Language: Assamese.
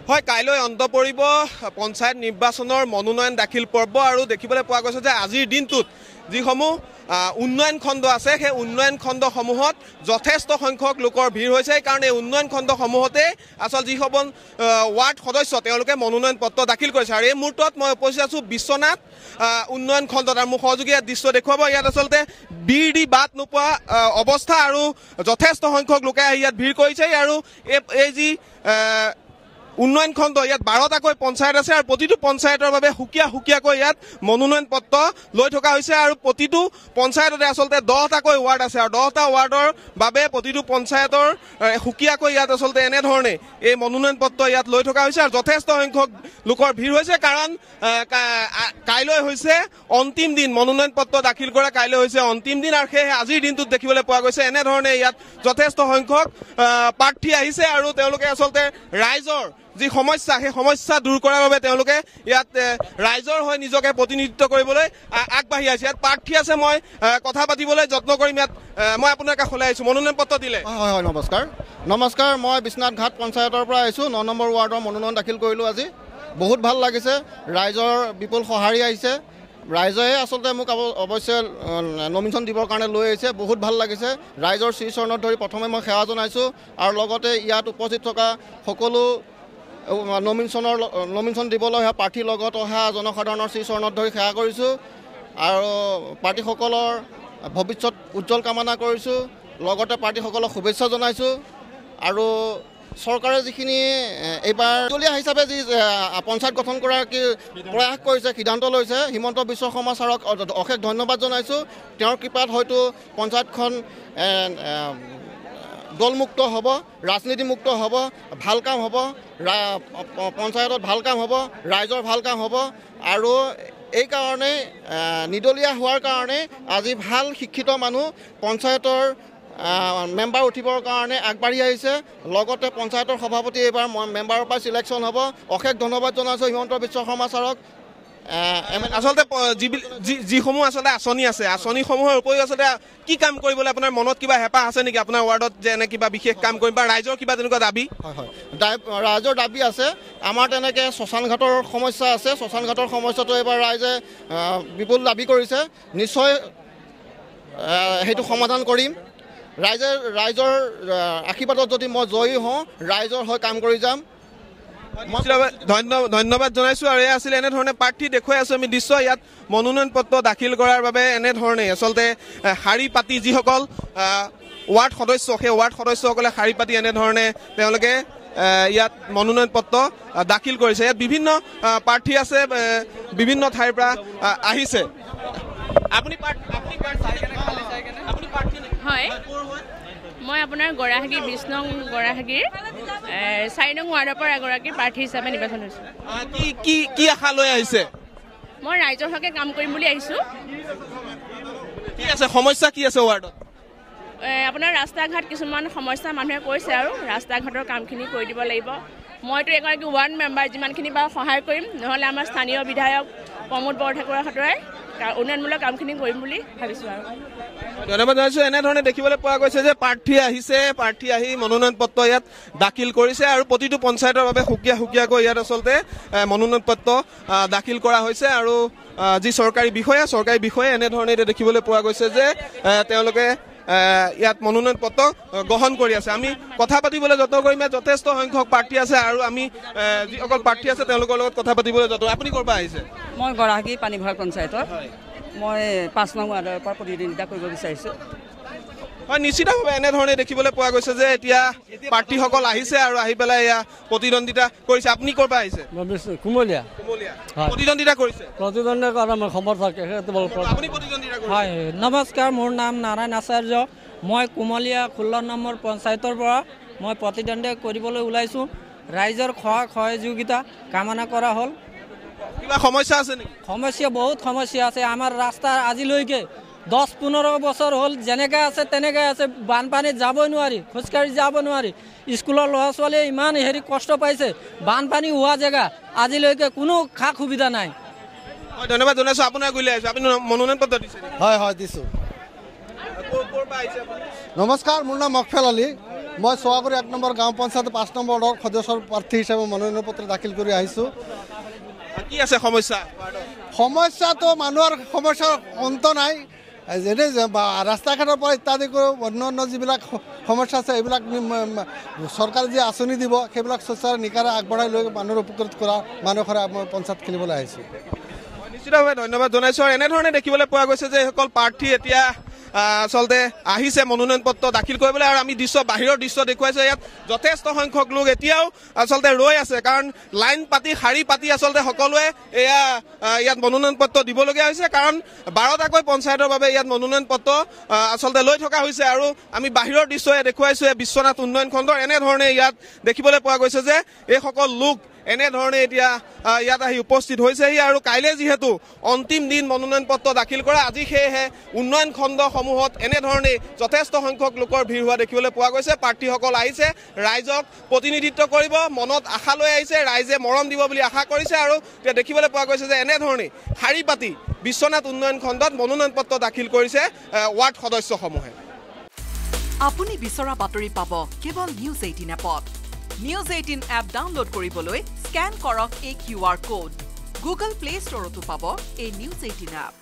হয় কাইলৈ অন্ত পৰিব পঞ্চায়ত নিৰ্বাচনৰ মনোনয়ন দাখিল পৰ্ব আৰু দেখিবলৈ পোৱা গৈছে যে আজিৰ দিনটোত যিসমূহ উন্নয়ন খণ্ড আছে সেই উন্নয়ন খণ্ডসমূহত যথেষ্ট সংখ্যক লোকৰ ভিৰ হৈছে কাৰণ এই উন্নয়ন খণ্ডসমূহতে আচল যিসকল ৱাৰ্ড সদস্য তেওঁলোকে মনোনয়ন পত্ৰ দাখিল কৰিছে আৰু এই মুহূৰ্তত মই উপস্থিত আছোঁ বিশ্বনাথ উন্নয়ন খণ্ডত আৰু মোৰ সহযোগী ইয়াত দৃশ্য দেখুৱাব ইয়াত আচলতে ভিৰ দি বাট নোপোৱা অৱস্থা আৰু যথেষ্ট সংখ্যক লোকে আহি ইয়াত ভিৰ কৰিছে আৰু এই যি উন্নয়ন খণ্ড ইয়াত 12টাকৈ পঞ্চায়ত আছে আৰু প্ৰতিটো পঞ্চায়তৰ বাবে সুকীয়াকৈ ইয়াত মনোনয়ন পত্ৰ লৈ থকা হৈছে আৰু প্ৰতিটো পঞ্চায়ততে আচলতে 10টাকৈ ৱাৰ্ড আছে আৰু 10টা ৱাৰ্ডৰ বাবে প্ৰতিটো পঞ্চায়তৰ সুকীয়াকৈ ইয়াত আচলতে এনেধৰণে এই মনোনয়ন পত্ৰ ইয়াত লৈ থকা হৈছে আৰু যথেষ্ট সংখ্যক লোকৰ ভিৰ হৈছে কাৰণ কাইলৈ হৈছে অন্তিম দিন মনোনয়ন পত্ৰ দাখিল কৰা কাইলৈ হৈছে অন্তিম দিন আৰু সেয়ে আজিৰ দিনটোত দেখিবলৈ পোৱা গৈছে এনেধৰণে ইয়াত যথেষ্ট সংখ্যক প্ৰাৰ্থী আহিছে আৰু তেওঁলোকে আচলতে ৰাইজৰ যি সমস্যা সেই সমস্যা দূৰ কৰাৰ বাবে তেওঁলোকে ইয়াত ৰাইজৰ হৈ নিজকে প্ৰতিনিধিত্ব কৰিবলৈ আগবাঢ়ি আহিছে ইয়াত প্ৰাৰ্থী আছে মই কথা পাতিবলৈ যত্ন কৰিম ইয়াত মই আপোনাৰ কাষলৈ আহিছোঁ মনোনয়ন পত্ৰ দিলে হয় হয় নমস্কাৰ মই বিশ্বনাথ ঘাট পঞ্চায়তৰ পৰা আহিছোঁ 9 নম্বৰ ৱাৰ্ডৰ মনোনয়ন দাখিল কৰিলোঁ আজি বহুত ভাল লাগিছে ৰাইজৰ বিপুল সঁহাৰি আহিছে ৰাইজে আচলতে মোক অৱশ্যে নমিনেশ্যন দিবৰ কাৰণে লৈ আহিছে বহুত ভাল লাগিছে ৰাইজৰ শ্ৰীচৰণত ধৰি প্ৰথমে মই সেৱা জনাইছোঁ আৰু লগতে ইয়াত উপস্থিত থকা সকলো নমিনেশ্যন দিবলৈ অহা প্ৰাৰ্থীৰ লগত অহা জনসাধাৰণৰ শ্ৰীচৰণত ধৰি সেৱা কৰিছোঁ আৰু প্ৰাৰ্থীসকলৰ ভৱিষ্যত উজ্জ্বল কামনা কৰিছোঁ লগতে প্ৰাৰ্থীসকলক শুভেচ্ছা জনাইছোঁ আৰু চৰকাৰে যিখিনি এইবাৰ দলীয় হিচাপে যি পঞ্চায়ত গঠন কৰাৰ প্ৰয়াস কৰিছে সিদ্ধান্ত লৈছে হিমন্ত বিশ্ব শৰ্মা ছাৰক অশেষ ধন্যবাদ জনাইছোঁ তেওঁৰ কৃপাত হয়তো পঞ্চায়তখন দলমুক্ত হ'ব ৰাজনীতিমুক্ত হ'ব ভাল কাম হ'ব পঞ্চায়তত ভাল কাম হ'ব ৰাইজৰ ভাল কাম হ'ব আৰু এইকাৰণে নিদলীয়া হোৱাৰ কাৰণে আজি ভাল শিক্ষিত মানুহ পঞ্চায়তৰ মেম্বাৰ উঠিবৰ কাৰণে আগবাঢ়ি আহিছে লগতে পঞ্চায়তৰ সভাপতি এইবাৰ মেম্বাৰৰ পৰা চিলেকশ্যন হ'ব অশেষ ধন্যবাদ জনাইছোঁ হিমন্ত বিশ্ব শৰ্মা ছাৰক আচলতে যিসমূহ আচলতে আঁচনি আছে আঁচনিসমূহৰ উপৰিও আচলতে কি কাম কৰিবলৈ আপোনাৰ মনত কিবা হেঁপাহ আছে নেকি আপোনাৰ ৱাৰ্ডত যে এনে কিবা বিশেষ কাম কৰিম বা ৰাইজৰ কিবা তেনেকুৱা দাবী হয় ৰাইজৰ দাবী আছে আমাৰ তেনেকৈ শ্মশান ঘাটৰ সমস্যা আছে শ্মশান ঘাটৰ সমস্যাটো এইবাৰ ৰাইজে বিপুল দাবী কৰিছে নিশ্চয় সেইটো সমাধান কৰিম ৰাইজৰ আশীৰ্বাদত যদি মই জয়ী হওঁ ৰাইজৰ হৈ কাম কৰি যাম ধন্যবাদ জনাইছোঁ আৰু এয়া আছিলে এনেধৰণে প্ৰাৰ্থী দেখুৱাই আছোঁ আমি দৃশ্য ইয়াত মনোনয়ন পত্ৰ দাখিল কৰাৰ বাবে এনেধৰণে আচলতে শাৰী পাতি যিসকল ৱাৰ্ড সদস্য সেই ৱাৰ্ড সদস্যসকলে শাৰী পাতি এনেধৰণে তেওঁলোকে ইয়াত মনোনয়ন পত্ৰ দাখিল কৰিছে ইয়াত বিভিন্ন প্ৰাৰ্থী আছে বিভিন্ন ঠাইৰ পৰা আহিছে আপুনি হয় মই আপোনাৰ গৰাহাগীৰ 20 নং গৰাহাগীৰ 4 নং ৱাৰ্ডৰ পৰা এগৰাকী প্ৰাৰ্থী হিচাপে নিৰ্বাচন হৈছোঁ কি আশা লৈ আহিছে মই ৰাইজৰ হকে কাম কৰিম বুলি আহিছোঁ কি আছে সমস্যা কি আছে ৱাৰ্ডত আপোনাৰ ৰাস্তা ঘাট কিছুমান সমস্যা মানুহে কৈছে আৰু ৰাস্তা ঘাটৰ কামখিনি কৰি দিব লাগিব মইতো এগৰাকী ৱাৰ্ড মেম্বাৰ যিমানখিনি বাৰু সহায় কৰিম নহ'লে আমাৰ স্থানীয় বিধায়ক প্ৰমোদ বৰঠাকুৰৰ হতৰাই উন্নয়নমূলক কামখিনি কৰিম বুলি ভাবিছোঁ আৰু ধন্যবাদ জনাইছোঁ এনেধৰণে দেখিবলৈ পোৱা গৈছে যে প্ৰাৰ্থী আহি মনোনয়ন পত্ৰ ইয়াত দাখিল কৰিছে আৰু প্ৰতিটো পঞ্চায়তৰ বাবে সুকীয়াকৈ ইয়াত আচলতে মনোনয়ন পত্ৰ দাখিল কৰা হৈছে আৰু যি চৰকাৰী বিষয়া এনেধৰণে এতিয়া দেখিবলৈ পোৱা গৈছে যে তেওঁলোকে ইয়াত মনোনয়ন পত্ৰ গ্ৰহণ কৰি আছে আমি কথা পাতিবলৈ যত্ন কৰিম ইয়াত যথেষ্ট সংখ্যক প্ৰাৰ্থী আছে আৰু আমি যিসকল প্ৰাৰ্থী আছে তেওঁলোকৰ লগত কথা পাতিবলৈ যত্ন আপুনি ক'ৰ পৰা আহিছে মই গৰাহাগী পানীভৰা পঞ্চায়তৰ মই 5 নং ৱাৰ্ডৰ পৰা প্ৰতিদ্বন্দ্বিতা কৰিব বিচাৰিছোঁ হয় নিশ্চিতভাৱে এনেধৰণে দেখিবলৈ পোৱা গৈছে যে এতিয়া প্ৰাৰ্থীসকল আহিছে আৰু আহি পেলাই এয়া প্ৰতিদ্বন্দ্বিতা কৰিছে আপুনি ক'ৰ পৰা আহিছে কুমলীয়া প্ৰতিদ্বন্দ্বিতা কৰিছে হয় নমস্কাৰ মোৰ নাম নাৰায়ণ আচাৰ্য মই কুমলীয়া 16 নম্বৰ পঞ্চায়তৰ পৰা মই প্ৰতিদ্বন্দ্বিতা কৰিবলৈ ওলাইছোঁ ৰাইজৰ সহযোগিতা কামনা কৰা হ'ল কিবা সমস্যা আছে নেকি বহুত সমস্যা আছে আমাৰ ৰাস্তা আজিলৈকে 10-15 বছৰ হ'ল যেনেকৈ আছে তেনেকৈ আছে বানপানীত যাবই নোৱাৰি খোজকাঢ়ি যাব নোৱাৰি স্কুলৰ ল'ৰা ছোৱালীয়ে ইমান কষ্ট পাইছে বানপানী হোৱা জেগা আজিলৈকে কোনো খা সুবিধা নাই ধন্যবাদ জনাইছোঁ আপোনাৰ গৈ আহিছোঁ আপুনি মনোনয়ন পত্ৰ দিছে হয় দিছোঁ নমস্কাৰ মোৰ নাম মকফেল আলী মই চোৱাগুৰি 1 নম্বৰ গাঁও পঞ্চায়ত 5 নম্বৰ ৱাৰ্ডৰ সদস্যৰ প্ৰাৰ্থী হিচাপে মনোনয়ন পত্ৰ দাখিল কৰি আহিছোঁ। কি আছে সমস্যা? সমস্যাটো মানুহৰ সমস্যাৰ অন্ত নাই, যেনে ৰাস্তা ঘাটৰ পৰা ইত্যাদি কৰি অন্য যিবিলাক সমস্যা আছে এইবিলাক চৰকাৰে যি আঁচনি দিব সেইবিলাক স্বচ্ছৰে নিকাৰে আগবঢ়াই লৈ মানুহৰ উপকৃত কৰা মানুহৰে মই পঞ্চায়ত খেলিবলৈ আহিছোঁ। নিশ্চিতভাৱে ধন্যবাদ জনাইছোঁ। আৰু এনেধৰণে দেখিবলৈ পোৱা গৈছে যে এইসকল প্ৰাৰ্থী এতিয়া আচলতে আহিছে মনোনয়ন পত্ৰ দাখিল কৰিবলৈ। আৰু আমি বাহিৰৰ দৃশ্য দেখুৱাইছোঁ, ইয়াত যথেষ্ট সংখ্যক লোক এতিয়াও আচলতে ৰৈ আছে, কাৰণ লাইন পাতি শাৰী পাতি আচলতে সকলোৱে ইয়াত মনোনয়ন পত্ৰ দিবলগীয়া হৈছে, কাৰণ 12টাকৈ পঞ্চায়তৰ বাবে ইয়াত মনোনয়ন পত্ৰ আচলতে লৈ থকা হৈছে। আৰু আমি বাহিৰৰ দৃশ্য দেখুৱাইছোঁ বিশ্বনাথ উন্নয়ন খণ্ডৰ। এনেধৰণে ইয়াত দেখিবলৈ পোৱা গৈছে যে এইসকল লোক এনেধৰণে এতিয়া ইয়াত আহি উপস্থিত হৈছেহি। আৰু কাইলৈ যিহেতু অন্তিম দিন মনোনয়ন পত্ৰ দাখিল কৰা, আজি সেয়েহে উন্নয়ন খণ্ডসমূহত এনেধৰণে যথেষ্ট সংখ্যক লোকৰ ভিৰ হোৱা দেখিবলৈ পোৱা গৈছে। প্ৰাৰ্থীসকল আহিছে ৰাইজক প্ৰতিনিধিত্ব কৰিব, মনত আশা লৈ আহিছে, ৰাইজে মৰম দিব বুলি আশা কৰিছে। আৰু এতিয়া দেখিবলৈ পোৱা গৈছে যে এনেধৰণে শাৰী পাতি বিশ্বনাথ উন্নয়ন খণ্ডত মনোনয়ন পত্ৰ দাখিল কৰিছে ৱাৰ্ড সদস্যসমূহে। আপুনি বিচৰা বাতৰি পাব কেৱল নিউজ 18 এপত। নিউজ 18 এপ ডাউনলোড কৰিবলৈ স্কেন কৰক এই QR কোড। গুগল প্লে ষ্টৰতো পাব এই নিউজ 18 এপ।